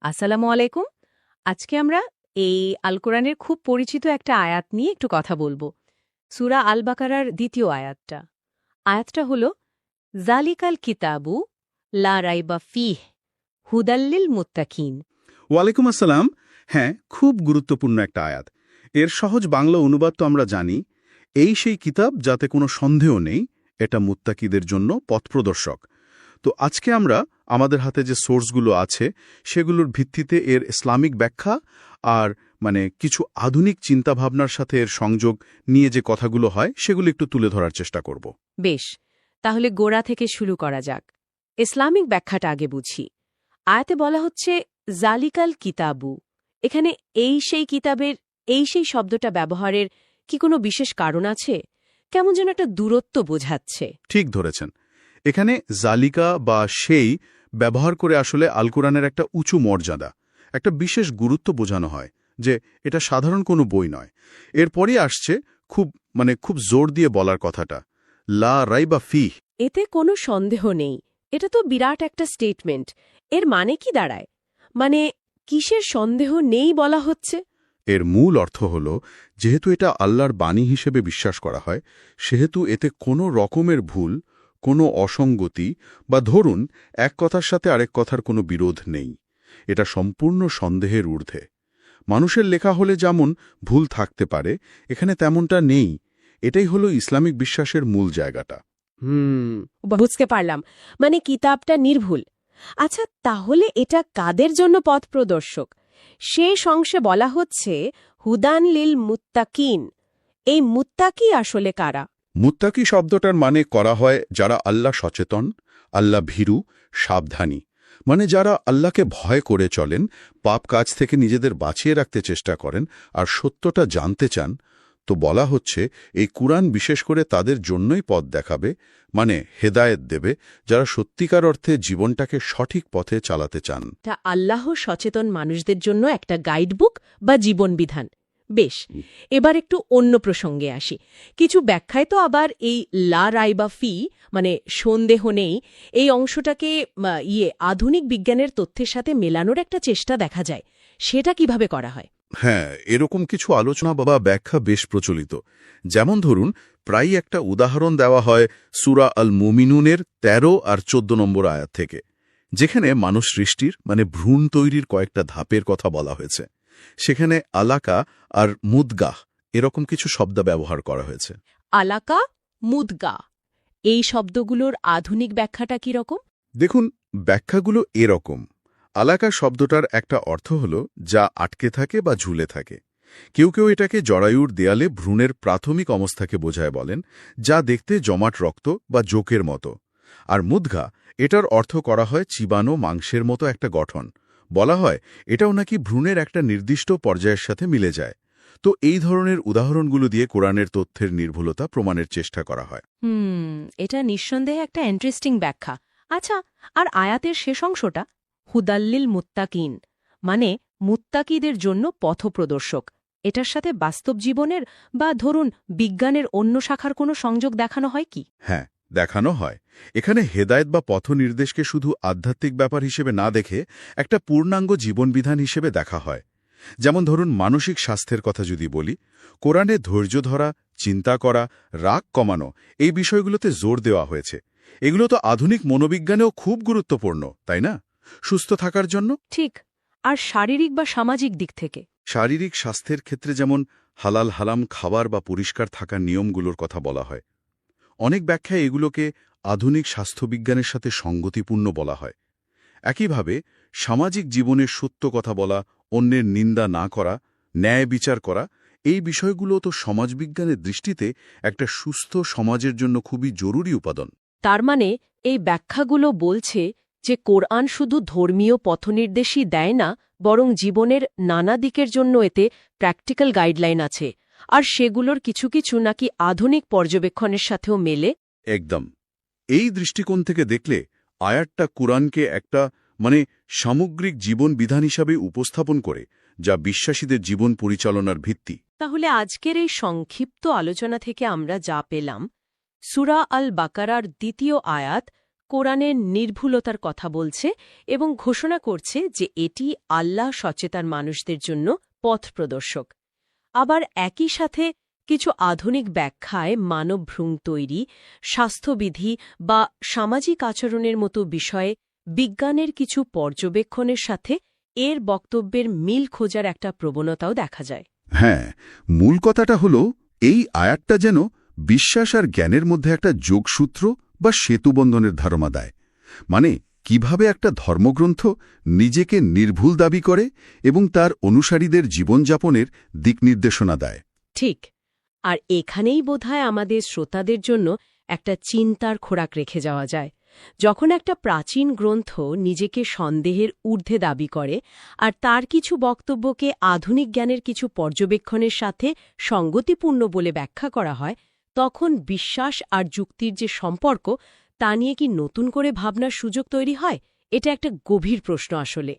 আসসালামু আলাইকুম। আজকে আমরা এই আল কোরআনের খুব পরিচিত একটা আয়াত নিয়ে একটু কথা বলবো। সূরা আল বাকারার ২য় আয়াতটা। আয়াতটা হলো জালিকাল কিতাবু লা রাইবা ফিহ হুদাল্লিল মুত্তাকিন। ওয়ালাইকুম আসসালাম। হ্যাঁ, খুব গুরুত্বপূর্ণ একটা আয়াত। এর সহজ বাংলা অনুবাদ তো আমরা জানি। এই সেই কিতাব যাতে কোনো সন্দেহ নেই, এটা মুত্তাকিদের জন্য পথপ্রদর্শক। তো আজকে আমরা আমাদের হাতে যে সোর্সগুলো আছে সেগুলোর ভিত্তিতে এর ইসলামিক ব্যাখ্যা আর কিছু আধুনিক চিন্তাভাবনার সাথে এর সংযোগ নিয়ে যে কথাগুলো হয় সেগুলো একটু তুলে ধরার চেষ্টা করব। বেশ, তাহলে গোড়া থেকে শুরু করা যাক। ইসলামিক ব্যাখ্যাটা আগে বুঝি। আয়াতে বলা হচ্ছে জালিকাল কিতাবু। এখানে এই সেই কিতাবের এই সেই শব্দটা ব্যবহারের কি কোনো বিশেষ কারণ আছে? কেমন যেন একটা দূরত্ব বোঝাচ্ছে। ঠিক ধরেছেন। এখানে জালিকা বা সেই ব্যবহার করে আসলে আল কোরআনের একটা উঁচু মর্যাদা, একটা বিশেষ গুরুত্ব বোঝানো হয় যে এটা সাধারণ কোনো বই নয়। এরপরই আসছে খুব জোর দিয়ে বলার কথাটা, লা রাইবা ফিহ। এতে কোনো সন্দেহ নেই। এটা তো বিরাট একটা স্টেটমেন্ট। এর মানে কি দাঁড়ায়? মানে কিসের সন্দেহ নেই বলা হচ্ছে? এর মূল অর্থ হল, যেহেতু এটা আল্লাহর বাণী হিসেবে বিশ্বাস করা হয়, সেহেতু এতে কোনো রকমের ভুল, কোনো অসঙ্গতি বা ধরুন এক কথার সাথে আরেক কথার কোনো বিরোধ নেই। এটা সম্পূর্ণ সন্দেহের ঊর্ধ্বে। মানুষের লেখা হলে যেমন ভুল থাকতে পারে, এখানে তেমনটা নেই। এটাই হলো ইসলামিক বিশ্বাসের মূল জায়গাটা। বুঝতে পারলাম। মানে কিতাবটা নির্ভুল। আচ্ছা, তাহলে এটা কাদের জন্য পথ প্রদর্শক? শেষ অংশে বলা হচ্ছে হুদান লিল মুত্তাকিন। এই মুত্তাকি আসলে কারা? মুত্তাকি শব্দটার মানে করা হয় যারা আল্লাহ সচেতন, আল্লাহ ভীরু, সাবধানী। যারা আল্লাহকে ভয় করে চলেন, পাপ কাজ থেকে নিজেদের বাঁচিয়ে রাখতে চেষ্টা করেন আর সত্যটা জানতে চান। তো বলা হচ্ছে এই কুরআন বিশেষ করে তাদের জন্যই পথ দেখাবে, হেদায়েত দেবে, যারা সত্যিকার অর্থে জীবনটাকে সঠিক পথে চালাতে চান। তা আল্লাহ সচেতন মানুষদের জন্য একটা গাইডবুক বা জীবনবিধান। বেশ, এবার একটু অন্য প্রসঙ্গে আসি। কিছু ব্যাখ্যায় তো আবার এই লা রাইবা ফি, সন্দেহ নেই, এই অংশটাকে আধুনিক বিজ্ঞানের তথ্যের সাথে মেলানোর একটা চেষ্টা দেখা যায়। সেটা কিভাবে করা হয়? হ্যাঁ, এরকম কিছু আলোচনা বা ব্যাখ্যা বেশ প্রচলিত। যেমন ধরুন, প্রায়ই একটা উদাহরণ দেওয়া হয় সূরা আল মুমিনুনের ১৩ আর ১৪ নম্বর আয়াত থেকে, যেখানে মানুষ সৃষ্টির ভ্রূণ তৈরির কয়েকটা ধাপের কথা বলা হয়েছে। সেখানে আলাকা আর মুদগাহ এরকম কিছু শব্দ ব্যবহার করা হয়েছে। আলাকা, মুদগা, এই শব্দগুলোর আধুনিক ব্যাখ্যাটা কিরকম? দেখুন, ব্যাখ্যাগুলো এরকম। আলাকা শব্দটার একটা অর্থ হল যা আটকে থাকে বা ঝুলে থাকে। কেউ কেউ এটাকে জরায়ুর দেয়ালে ভ্রূণের প্রাথমিক অবস্থাকে বোঝায় বলেন, যা দেখতে জমাট রক্ত বা জোকের মতো। আর মুদঘা, এটার অর্থ করা হয় চিবানো মাংসের মতো একটা গঠন। বলা হয় এটাও নাকি ভ্রূণের একটা নির্দিষ্ট পর্যায়ের সাথে মিলে যায়। তো এই ধরনের উদাহরণগুলো দিয়ে কোরআনের তথ্যের নির্ভুলতা প্রমাণের চেষ্টা করা হয়। এটা নিঃসন্দেহে একটা ইন্টারেস্টিং ব্যাখ্যা। আচ্ছা, আর আয়াতের শেষ অংশটা হুদাল্লিল মুত্তাকিন, মুত্তাকিদের জন্য পথপ্রদর্শক, এটার সাথে বাস্তব জীবনের বা ধরুন বিজ্ঞানের অন্য শাখার কোনো সংযোগ দেখানো হয় কি? হ্যাঁ, দেখানো হয়। এখানে হেদায়েত বা পথ নির্দেশকে শুধু আধ্যাত্মিক ব্যাপার হিসেবে না দেখে একটা পূর্ণাঙ্গ জীবনবিধান হিসেবে দেখা হয়। যেমন ধরুন, মানসিক স্বাস্থ্যের কথা যদি বলি, কোরআনে ধৈর্য ধরা, চিন্তা করা, রাগ কমানো, এই বিষয়গুলোতে জোর দেওয়া হয়েছে। এগুলো তো আধুনিক মনোবিজ্ঞানেও খুব গুরুত্বপূর্ণ, তাই না? সুস্থ থাকার জন্য। ঠিক। আর শারীরিক বা সামাজিক দিক থেকে? শারীরিক স্বাস্থ্যের ক্ষেত্রে যেমন হালাল হালাম খাবার বা পরিষ্কার থাকার নিয়মগুলোর কথা বলা হয়। অনেক ব্যাখ্যায় এগুলোকে আধুনিক স্বাস্থ্যবিজ্ঞানের সাথে সঙ্গতিপূর্ণ বলা হয়। একইভাবে সামাজিক জীবনের সত্য কথা বলা, অন্যের নিন্দা না করা, ন্যায় বিচার করা, এই বিষয়গুলো তো সমাজবিজ্ঞানের দৃষ্টিতে একটা সুস্থ সমাজের জন্য খুবই জরুরি উপাদান। তার এই ব্যাখ্যাগুলো বলছে যে কোরআন শুধু ধর্মীয় পথনির্দেশই দেয় না, বরং জীবনের নানা দিকের জন্য এতে প্র্যাকটিক্যাল গাইডলাইন আছে, আর সেগুলোর কিছু কিছু নাকি আধুনিক পর্যবেক্ষণের সাথেও মেলে। একদম। এই দৃষ্টিকোণ থেকে দেখলে আয়াতটা কুরআনকে একটা সামগ্রিক জীবন বিধান হিসাবে উপস্থাপন করে, যা বিশ্বাসীদের জীবন পরিচালনার ভিত্তি। তাহলে আজকের এই সংক্ষিপ্ত আলোচনা থেকে আমরা যা পেলাম, সূরা আল বাকারার ২য় আয়াত কোরআনের নির্ভুলতার কথা বলছে এবং ঘোষণা করছে যে এটি আল্লাহ সচেতন মানুষদের জন্য পথ প্রদর্শক। আবার একই সাথে কিছু আধুনিক ব্যাখ্যায় মানবভ্রূণ তৈরি, স্বাস্থ্যবিধি বা সামাজিক আচরণের মতো বিষয়ে বিজ্ঞানের কিছু পর্যবেক্ষণের সাথে এর বক্তব্যের মিল খোঁজার একটা প্রবণতাও দেখা যায়। হ্যাঁ, মূল কথাটা হলো এই আয়াতটা যেন বিশ্বাস আর জ্ঞানের মধ্যে একটা যোগসূত্র বা সেতুবন্ধনের ধারণা দেয়। মানে কিভাবে একটা ধর্মগ্রন্থ নিজেকে নির্ভুল দাবি করে এবং তার অনুসারীদের জীবনযাপনের দিক নির্দেশনা দেয়। ঠিক। আর এখানেই বোধহয় আমাদের শ্রোতাদের জন্য একটা চিন্তার খোরাক রেখে যাওয়া যায়। যখন একটা প্রাচীন গ্রন্থ নিজেকে সন্দেহের ঊর্ধ্বে দাবি করে আর তার কিছু বক্তব্যকে আধুনিক জ্ঞানের কিছু পর্যবেক্ষণের সাথে সঙ্গতিপূর্ণ বলে ব্যাখ্যা করা হয়, তখন বিশ্বাস আর যুক্তির যে সম্পর্ক তা নিয়ে কি নতুন করে ভাবনার সুযোগ তৈরি হয়? এটা একটা গভীর প্রশ্ন আসলে।